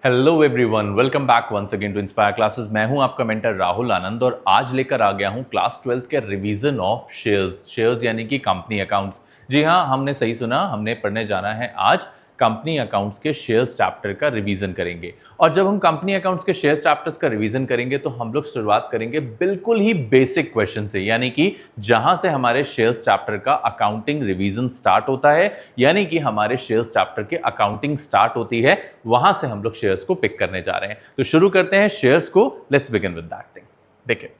Hello everyone, welcome back once again to Inspire classes. मैं हूं आपका मेंटर राहुल आनंद और आज लेकर आ गया हूं क्लास 12th के रिवीजन ऑफ शेयर्स यानी कि कंपनी अकाउंट्स। जी हां, हमने सही सुना, हमने पढ़ने जाना है आज कंपनी अकाउंट्स के शेयर्स चैप्टर का रिवीजन करेंगे। और जब हम कंपनी अकाउंट्स के शेयर्स चैप्टर्स का रिवीजन करेंगे तो हम लोग शुरुआत करेंगे बिल्कुल ही बेसिक क्वेश्चन से, यानी कि जहां से हमारे शेयर्स चैप्टर का अकाउंटिंग रिवीजन स्टार्ट होता है, यानी कि हमारे शेयर्स चैप्टर के अकाउंटिंग स्टार्ट होती है, वहां से हम लोग शेयर्स को पिक करने जा रहे हैं। तो शुरू करते हैं शेयर्स को। Let's begin with that thing. देखिए,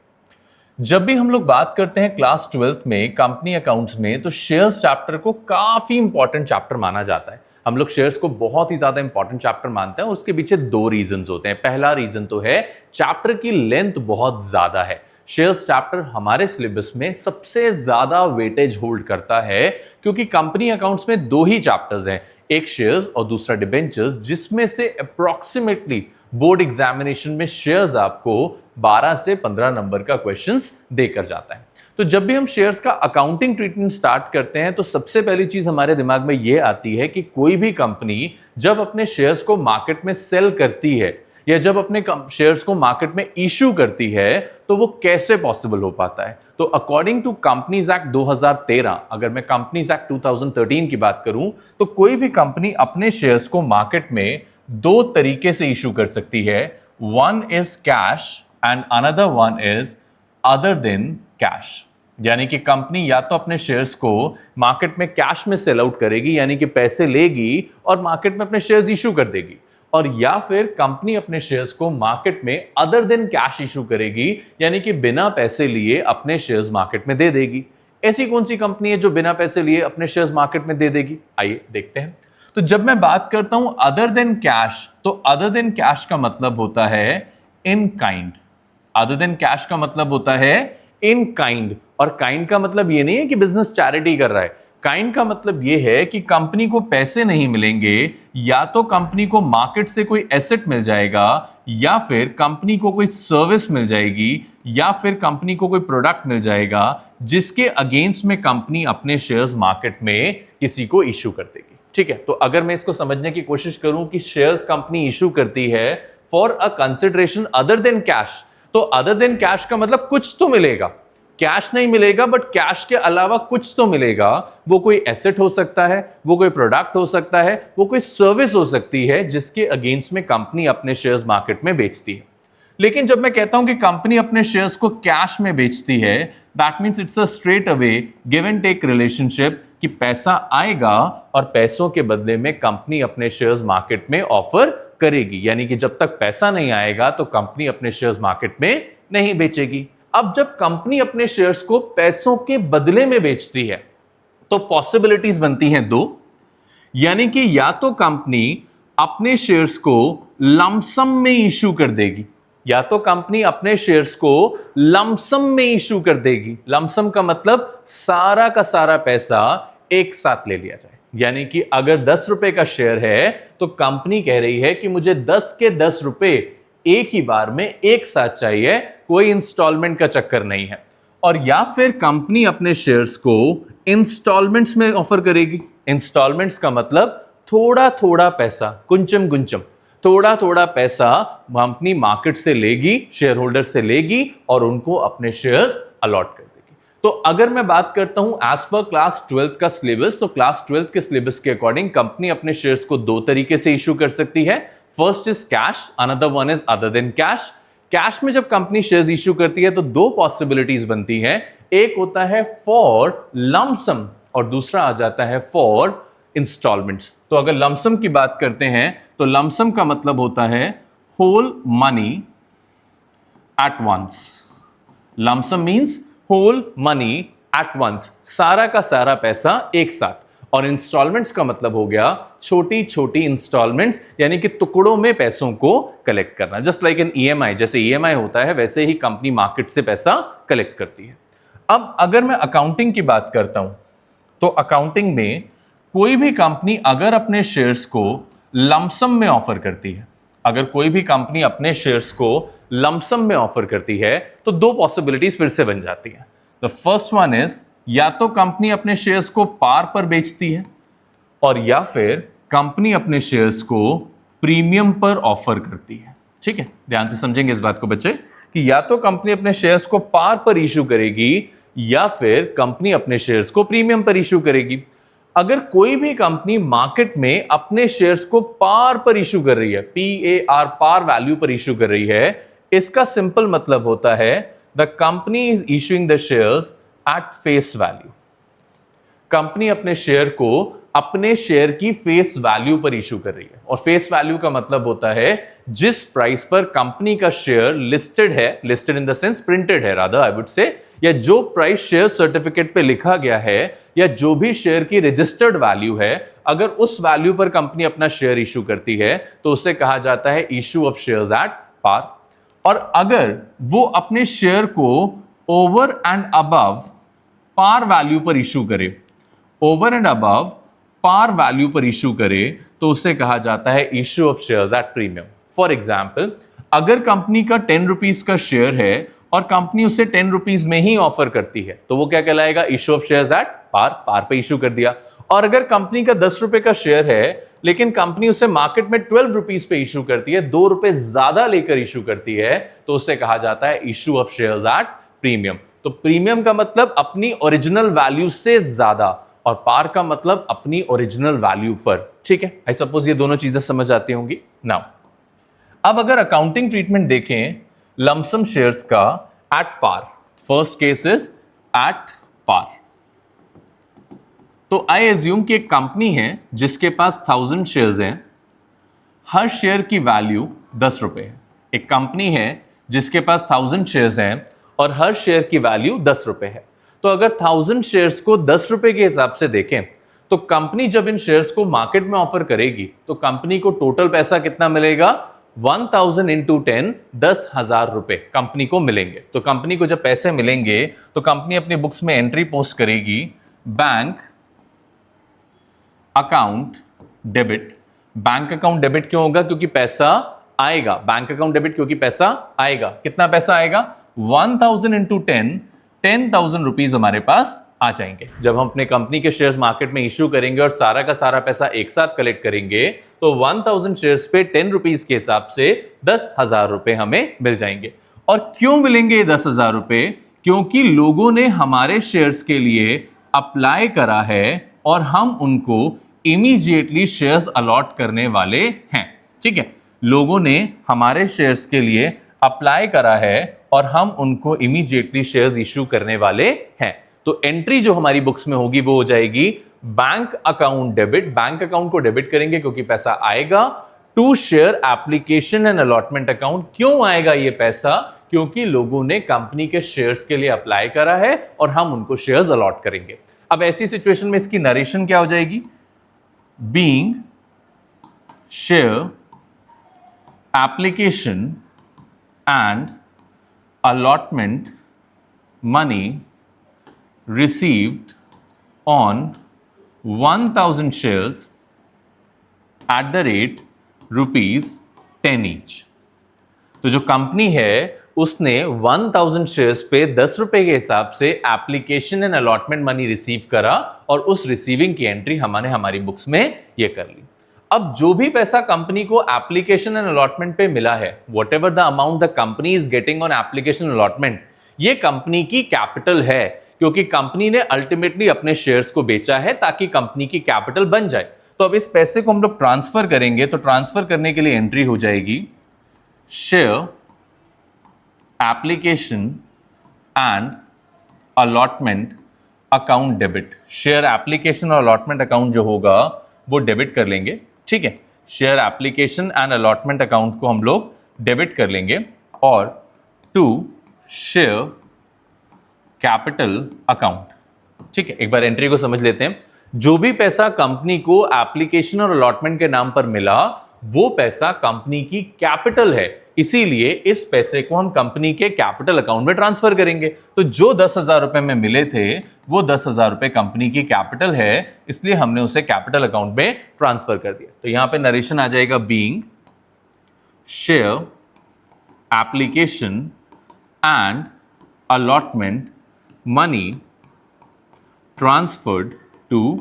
जब भी हम लोग बात करते हैं क्लास 12th में कंपनी अकाउंट्स में, तो शेयर्स चैप्टर को काफी इंपॉर्टेंट चैप्टर माना जाता है। हम लोग शेयर्स को बहुत ही ज्यादा इंपॉर्टेंट चैप्टर मानते हैं। उसके पीछे दो रीजंस होते हैं। पहला रीजन तो है चैप्टर की लेंथ बहुत ज्यादा है। शेयर्स चैप्टर हमारे सिलेबस में सबसे ज्यादा वेटेज होल्ड करता है क्योंकि कंपनी अकाउंट्स में दो ही चैप्टर्स हैं, एक शेयर्स और दूसरा डिबेंचर्स, जिसमें से अप्रोक्सीमेटली बोर्ड एग्जामिनेशन में शेयर्स आपको 12 से 15 नंबर का क्वेश्चंस देकर जाता है। तो जब भी हम शेयर्स का अकाउंटिंग ट्रीटमेंट स्टार्ट करते हैं तो सबसे पहली चीज हमारे दिमाग में यह आती है कि कोई भी कंपनी जब अपने शेयर्स को मार्केट में सेल करती है या जब अपने शेयर्स को मार्केट में इश्यू करती है तो वो कैसे पॉसिबल हो पाता है। तो अकॉर्डिंग टू कंपनीज एक्ट 2013, अगर मैं कंपनीज एक्ट 2013 की बात करूं, तो कोई भी कंपनी अपने शेयर्स को मार्केट में दो तरीके से इश्यू कर सकती है। One is cash and another one is other than cash. यानी कि कंपनी या तो अपने शेयर्स को मार्केट में कैश में सेल आउट करेगी, यानी कि पैसे लेगी और मार्केट में अपने शेयर्स इश्यू कर देगी, और या फिर कंपनी अपने शेयर्स को मार्केट में अदर देन कैश इशू करेगी, यानी कि बिना पैसे लिए अपने शेयर्स मार्केट में दे देगी। ऐसी कौन सी कंपनी है जो बिना पैसे लिए अपने शेयर्स मार्केट में दे देगी? आइए देखते हैं। तो जब मैं बात करता हूं अदर देन कैश, तो अदर देन कैश का मतलब होता है in kind. Other than cash का मतलब होता है इन काइंड, और काइंड का मतलब ये नहीं है कि बिजनेस चैरिटी कर रहा है। काइंड का मतलब यह है कि कंपनी को पैसे नहीं मिलेंगे, या तो कंपनी को मार्केट से कोई एसेट मिल जाएगा, या फिर कंपनी को कोई सर्विस मिल जाएगी, या फिर कंपनी को कोई प्रोडक्ट मिल जाएगा जिसके अगेंस्ट में कंपनी अपने शेयर्स मार्केट में किसी को इश्यू कर देगी। ठीक है, तो अगर मैं इसको समझने की कोशिश करूं कि शेयर्स कंपनी इश्यू करती है for a consideration other than cash, तो अदर देन कैश का मतलब कुछ तो मिलेगा। कैश नहीं मिलेगा बट कैश के अलावा कुछ तो मिलेगा। वो कोई एसेट हो सकता है, वो कोई प्रोडक्ट हो सकता है, वो कोई सर्विस हो सकती है जिसके अगेंस्ट में कंपनी अपने शेयर्स मार्केट में बेचती है। लेकिन जब मैं कहता हूं कि कंपनी अपने शेयर्स को कैश में बेचती है, that means it's a straight away give and take relationship, कि पैसा आएगा और पैसों के बदले में कंपनी अपने शेयर्स मार्केट में ऑफर करेगी, यानी कि जब तक पैसा नहीं आएगा तो कंपनी अपने शेयर्स मार्केट में नहीं बेचेगी। अब जब कंपनी अपने शेयर्स को पैसों के बदले में बेचती है तो पॉसिबिलिटीज बनती हैं दो, यानी कि या तो कंपनी अपने शेयर्स को लमसम में इश्यू कर देगी, या तो कंपनी अपने शेयर्स को लमसम में इश्यू कर देगी। लमसम का मतलब सारा का सारा पैसा एक साथ ले लिया जाए, यानी कि अगर 10 रुपए का शेयर है तो कंपनी कह रही है कि मुझे 10 के 10 रुपए एक ही बार में एक साथ चाहिए, कोई इंस्टॉलमेंट का चक्कर नहीं है। और या फिर कंपनी अपने शेयर्स को इंस्टॉलमेंट्स में ऑफर करेगी। इंस्टॉलमेंट्स का मतलब थोड़ा थोड़ा पैसा, कुंचम गुंचम, थोड़ा थोड़ा पैसा कंपनी मार्केट से लेगी, शेयर होल्डर से लेगी और उनको अपने शेयर्स अलॉट कर देगी। तो अगर मैं बात करता हूं एज पर क्लास 12th का सिलेबस, तो क्लास 12th के सिलेबस के अकॉर्डिंग कंपनी अपने शेयर्स को दो तरीके से इश्यू कर सकती है। First is cash, another one is other than cash. Cash में जब कंपनी शेयर्स इश्यू करती है तो दो पॉसिबिलिटीज बनती हैं, एक होता है फॉर लमसम और दूसरा आ जाता है फॉर इंस्टॉलमेंट्स। तो अगर लमसम की बात करते हैं तो लमसम का मतलब होता है whole money at once. Lump sum means whole money at once, सारा का सारा पैसा एक साथ। और इंस्टॉलमेंट्स का मतलब हो गया छोटी छोटी इंस्टॉलमेंट्स, यानी कि टुकड़ों में पैसों को कलेक्ट करना। जस्ट लाइक एन ईएमआई, जैसे ईएमआई होता है वैसे ही कंपनी मार्केट से पैसा कलेक्ट करती है। अब अगर मैं अकाउंटिंग की बात करता हूं तो अकाउंटिंग में कोई भी कंपनी अगर अपने शेयर्स को लमसम में ऑफर करती है, अगर कोई भी कंपनी अपने शेयर्स को लमसम में ऑफर करती है तो दो पॉसिबिलिटीज फिर से बन जाती है। द फर्स्ट वन इज या तो कंपनी अपने शेयर्स को पार पर बेचती है, और या फिर कंपनी अपने शेयर्स को प्रीमियम पर ऑफर करती है। ठीक है, ध्यान से समझेंगे इस बात को बच्चे कि या तो कंपनी अपने शेयर्स को पार पर इशू करेगी या फिर कंपनी अपने शेयर्स को प्रीमियम पर इशू करेगी। अगर कोई भी कंपनी मार्केट में अपने शेयर्स को पार पर इशू कर रही है, PAR पार वैल्यू पर इशू कर रही है, इसका सिंपल मतलब होता है the company is issuing the shares at face value. Company अपने शेयर को अपने शेयर की फेस वैल्यू पर इशू कर रही है, और फेस वैल्यू का मतलब होता है जिस प्राइस पर कंपनी का शेयर लिस्टेड है, listed in the sense printed है रादर आई वुड से, या जो प्राइस शेयर सर्टिफिकेट पे लिखा गया है, या जो भी शेयर की रजिस्टर्ड वैल्यू है, अगर उस वैल्यू पर कंपनी अपना शेयर इशू करती है तो उसे कहा जाता है issue of shares at par. और अगर वो अपने शेयर को over and above par value पर इशू करे, over and above par value पर इशू करे, तो उसे कहा जाता है issue of shares at premium. For example, अगर कंपनी का 10 रुपीज का शेयर है और कंपनी उसे 10 रुपीज में ही ऑफर करती है तो वो क्या कहलाएगा, issue of shares at par, par पे इशू कर दिया। और अगर कंपनी का 10 रुपए का शेयर है लेकिन कंपनी उसे मार्केट में 12 रुपीज पे इशू करती है, 2 रुपए ज्यादा लेकर इशू करती है, तो उसे कहा जाता है issue of shares at premium. तो प्रीमियम का मतलब अपनी ओरिजिनल वैल्यू से ज्यादा, और पार का मतलब अपनी ओरिजिनल वैल्यू पर। ठीक है, आई सपोज ये दोनों चीजें समझ आती होंगी। नाउ अब अगर अकाउंटिंग ट्रीटमेंट देखें लमसम शेयर्स का at par, first case is at par. तो आई एज्यूम कि एक कंपनी है जिसके पास 1000 शेयर्स हैं, हर शेयर की वैल्यू 10 रुपए है। एक कंपनी है जिसके पास 1000 शेयर्स हैं और हर शेयर की वैल्यू 10 रुपए है। तो अगर 1000 शेयर्स को 10 रुपए के हिसाब से देखें तो कंपनी जब इन शेयर्स को मार्केट में ऑफर करेगी तो कंपनी को टोटल पैसा कितना मिलेगा, 1000 इंटू 10, 10,000 रुपए कंपनी को मिलेंगे। तो कंपनी को जब पैसे मिलेंगे तो कंपनी अपनी बुक्स में एंट्री पोस्ट करेगी, bank account debit. Bank account debit क्यों होगा, क्योंकि पैसा आएगा। बैंक अकाउंट डेबिट क्योंकि पैसा आएगा। कितना पैसा आएगा, 1000 इंटू 10, 10,000 रुपीज हमारे पास आ जाएंगे। जब हम अपने कंपनी के शेयर्स मार्केट में इश्यू करेंगे और सारा का सारा पैसा एक साथ कलेक्ट करेंगे तो 1000 शेयर्स पे 10 रुपीज के हिसाब से 10,000 रुपए हमें मिल जाएंगे। और क्यों मिलेंगे 10,000 रुपए, क्योंकि लोगों ने हमारे शेयर्स के लिए अप्लाई करा है और हम उनको इमीडिएटली शेयर्स अलॉट करने वाले हैं। ठीक है, लोगों ने हमारे शेयर्स के लिए अप्लाई करा है और हम उनको इमीडिएटली शेयर्स इश्यू करने वाले हैं। तो एंट्री जो हमारी बुक्स में होगी वो हो जाएगी bank account debit. Bank account को डेबिट करेंगे क्योंकि पैसा आएगा, to share application and allotment account. क्यों आएगा ये पैसा, क्योंकि लोगों ने कंपनी के शेयर्स के लिए अप्लाई करा है और हम उनको शेयर्स अलॉट करेंगे। अब ऐसी सिचुएशन में इसकी नरेशन क्या हो जाएगी, being share application and allotment money received on 1000 shares at the rate ₹10 each। तो जो कंपनी है उसने 1000 शेयर्स पे 10 रुपए के हिसाब से application and allotment money receive करा और उस रिसीविंग की एंट्री हमने हमारी बुक्स में ये कर ली। अब जो भी पैसा कंपनी को एप्लीकेशन एंड अलॉटमेंट पे मिला है, what ever the amount the company is getting on application allotment, ये कंपनी की कैपिटल है, क्योंकि कंपनी ने अल्टीमेटली अपने शेयर्स को बेचा है ताकि कंपनी की कैपिटल बन जाए। तो अब इस पैसे को हम लोग ट्रांसफर करेंगे, तो ट्रांसफर करने के लिए एंट्री हो जाएगी share application and allotment account debit. Share application और अलॉटमेंट अकाउंट जो होगा वो डेबिट कर लेंगे। ठीक है, share application and allotment account को हम लोग डेबिट कर लेंगे और टू शेयर कैपिटल अकाउंट। ठीक है, एक बार एंट्री को समझ लेते हैं। जो भी पैसा कंपनी को एप्लीकेशन और अलॉटमेंट के नाम पर मिला वो पैसा कंपनी की कैपिटल है, इसीलिए इस पैसे को हम कंपनी के कैपिटल अकाउंट में ट्रांसफर करेंगे। तो जो 10,000 रुपए में मिले थे वो 10,000 रुपए कंपनी की कैपिटल है, इसलिए हमने उसे कैपिटल अकाउंट में ट्रांसफर कर दिया। तो यहां पे नरेशन आ जाएगा being share application and allotment money transferred to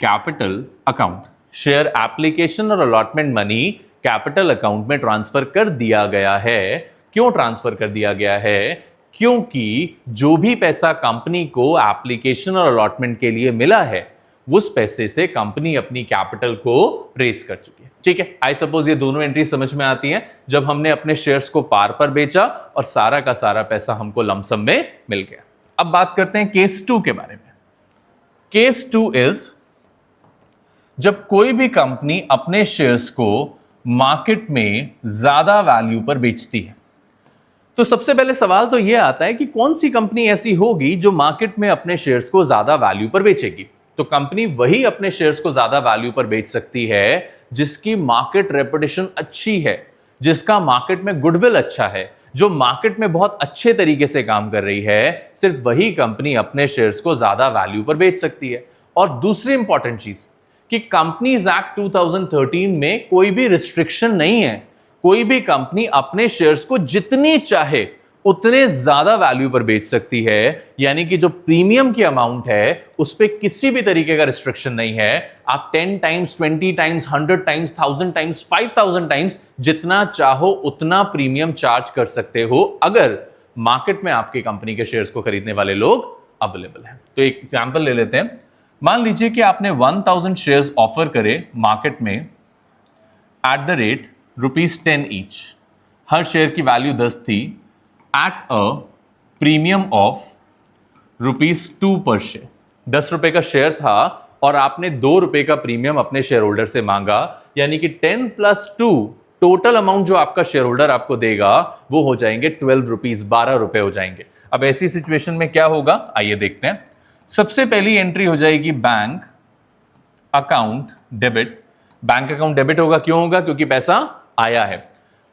capital account. Share application और अलॉटमेंट मनी कैपिटल अकाउंट में ट्रांसफर कर दिया गया है। क्यों ट्रांसफर कर दिया गया है? क्योंकि जो भी पैसा कंपनी को एप्लीकेशन और अलॉटमेंट के लिए मिला है, उस पैसे से कंपनी अपनी कैपिटल को रेस कर चुकी है। ठीक है, आई सपोज ये दोनों एंट्री समझ में आती हैं जब हमने अपने शेयर्स को पार पर बेचा और सारा का सारा पैसा हमको लमसम में मिल गया। अब बात करते हैं केस 2 के बारे में। केस 2 इज जब कोई भी कंपनी अपने शेयर्स को मार्केट में ज्यादा वैल्यू पर बेचती है। तो सबसे पहले सवाल तो यह आता है कि कौन सी कंपनी ऐसी होगी जो मार्केट में अपने शेयर्स को ज्यादा वैल्यू पर बेचेगी? तो कंपनी वही अपने शेयर्स को ज्यादा वैल्यू पर बेच सकती है जिसकी मार्केट रेपुटेशन अच्छी है, जिसका मार्केट में गुडविल अच्छा है, जो मार्केट में बहुत अच्छे तरीके से काम कर रही है। सिर्फ वही कंपनी अपने शेयर्स को ज्यादा वैल्यू पर बेच सकती है। और दूसरी इंपॉर्टेंट चीज कि कंपनीज एक्ट 2013 में कोई भी रिस्ट्रिक्शन नहीं है। कोई भी कंपनी अपने शेयर्स को जितनी चाहे उतने ज्यादा वैल्यू पर बेच सकती है, यानी कि जो प्रीमियम की अमाउंट है उस पर किसी भी तरीके का रिस्ट्रिक्शन नहीं है। आप 10 times, 20 times, 100 times, 1000 times, 5000 times जितना चाहो उतना प्रीमियम चार्ज कर सकते हो, अगर मार्केट में आपकी कंपनी के शेयर्स को खरीदने वाले लोग अवेलेबल हैं। तो एक एग्जांपल ले लेते हैं। मान लीजिए कि आपने 1000 शेयर्स ऑफर करे मार्केट में eight the rate ₹10 each. Her share की वैल्यू 10 थी एट अ प्रीमियम ऑफ ₹2 पर शेयर। 10 रुपए का शेयर था और आपने 2 रुपए का प्रीमियम अपने शेयर होल्डर से मांगा, यानी कि 10 + 2 टोटल अमाउंट जो आपका शेयर होल्डर आपको देगा वो हो जाएंगे 12 रुपीज, 12 रुपए हो जाएंगे। अब ऐसी सिचुएशन में क्या होगा, आइए देखते हैं। सबसे पहली एंट्री हो जाएगी bank account debit. Bank account debit होगा, क्यों होगा? क्योंकि पैसा आया है।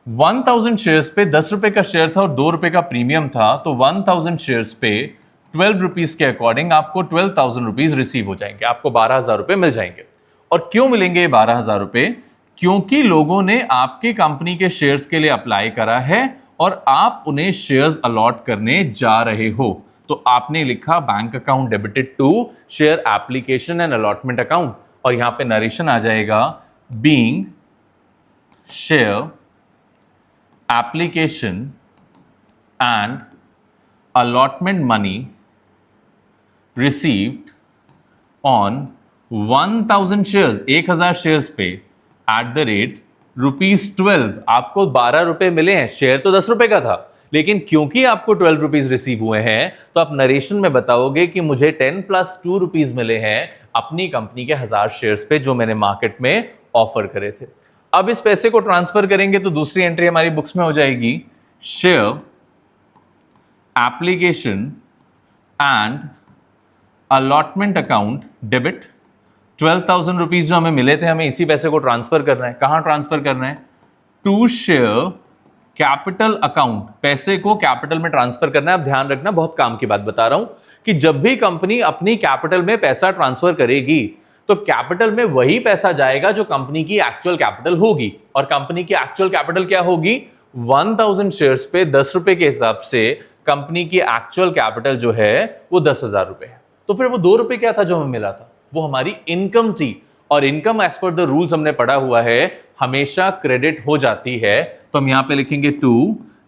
1000 शेयर्स पे 10 रुपए का शेयर था और 2 रुपए का प्रीमियम था, तो 1000 शेयर्स पे 12 रुपीज के अकॉर्डिंग आपको 12,000 रुपीज रिसीव हो जाएंगे, आपको 12,000 रुपए मिल जाएंगे। और क्यों मिलेंगे 12,000 रुपए? क्योंकि लोगों ने आपकी कंपनी के शेयर्स के लिए अप्लाई करा है और आप उन्हें शेयर्स अलॉट करने जा रहे हो। तो आपने लिखा bank account debited to share application and allotment account, और यहां पे नरेशन आ जाएगा being share application and allotment money received on 1000 shares, 1000 shares पे एट द रेट ₹12। आपको 12 रुपए मिले हैं, शेयर तो 10 रुपए का था, लेकिन क्योंकि आपको 12 रुपीज रिसीव हुए हैं तो आप नरेशन में बताओगे कि मुझे 10 + 2 रुपीज मिले हैं अपनी कंपनी के 1000 शेयर्स पे जो मैंने मार्केट में ऑफर करे थे। अब इस पैसे को ट्रांसफर करेंगे तो दूसरी एंट्री हमारी बुक्स में हो जाएगी share application and allotment account debit. 12,000 rupees जो हमें मिले थे, हमें इसी पैसे को ट्रांसफर करना है। कहां ट्रांसफर करना है? To share capital account. पैसे को कैपिटल में ट्रांसफर करना है। अब ध्यान रखना, बहुत काम की बात बता रहा हूं कि जब भी कंपनी अपनी कैपिटल में पैसा ट्रांसफर करेगी तो कैपिटल में वही पैसा जाएगा जो कंपनी की एक्चुअल कैपिटल होगी। और कंपनी की एक्चुअल कैपिटल क्या होगी? 1000 शेयर्स पे 10 रुपए के हिसाब से कंपनी की एक्चुअल कैपिटल जो है वो 10,000 रुपए है। तो फिर वो 2 रुपए क्या था जो हमें मिला था? वो हमारी इनकम थी, और income as per the rules हमने पढ़ा हुआ है हमेशा क्रेडिट हो जाती है। तो हम यहां पे लिखेंगे टू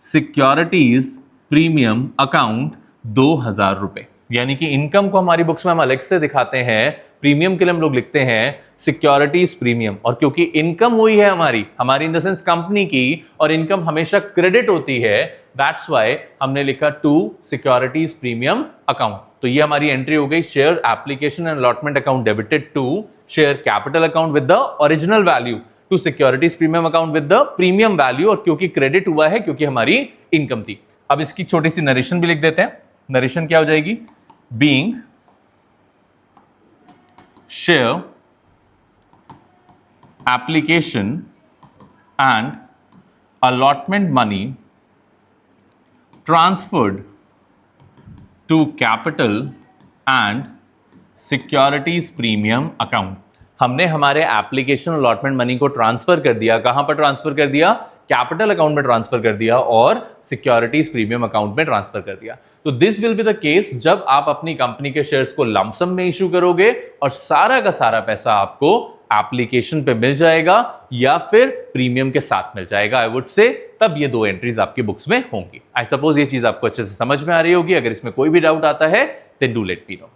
सिक्योरिटीज प्रीमियम अकाउंट 2000 रुपए। यानी कि इनकम को हमारी बुक्स में हम अलग से दिखाते हैं, प्रीमियम के लिए हम लोग लिखते हैं सिक्योरिटीज प्रीमियम। और क्योंकि इनकम हुई है हमारी इन द सेंस कंपनी की, और इनकम हमेशा क्रेडिट होती है, दैट्स व्हाई हमने लिखा टू सिक्योरिटीज प्रीमियम अकाउंट। तो ये हमारी एंट्री हो गई share application and allotment account debited to share capital account with the original value to securities premium account with the premium value. और क्योंकि क्रेडिट हुआ है क्योंकि हमारी इनकम थी। अब इसकी छोटी सी नरेशन भी लिख देते हैं। नरेशन क्या हो जाएगी? Being share application and allotment money transferred to capital and securities premium account. हमने हमारे एप्लीकेशन अलॉटमेंट मनी को ट्रांसफर कर दिया। कहां पर ट्रांसफर कर दिया? कैपिटल अकाउंट में ट्रांसफर कर दिया और सिक्योरिटीज प्रीमियम अकाउंट में ट्रांसफर कर दिया। तो this will be the case जब आप अपनी कंपनी के शेयर्स को लमसम में इश्यू करोगे और सारा का सारा पैसा आपको एप्लीकेशन पे मिल जाएगा या फिर प्रीमियम के साथ मिल जाएगा, आई वुड से तब ये 2 एंट्रीज आपकी बुक्स में होंगी। आई सपोज ये चीज आपको अच्छे से समझ में आ रही होगी। अगर इसमें कोई भी डाउट आता है then do let me no.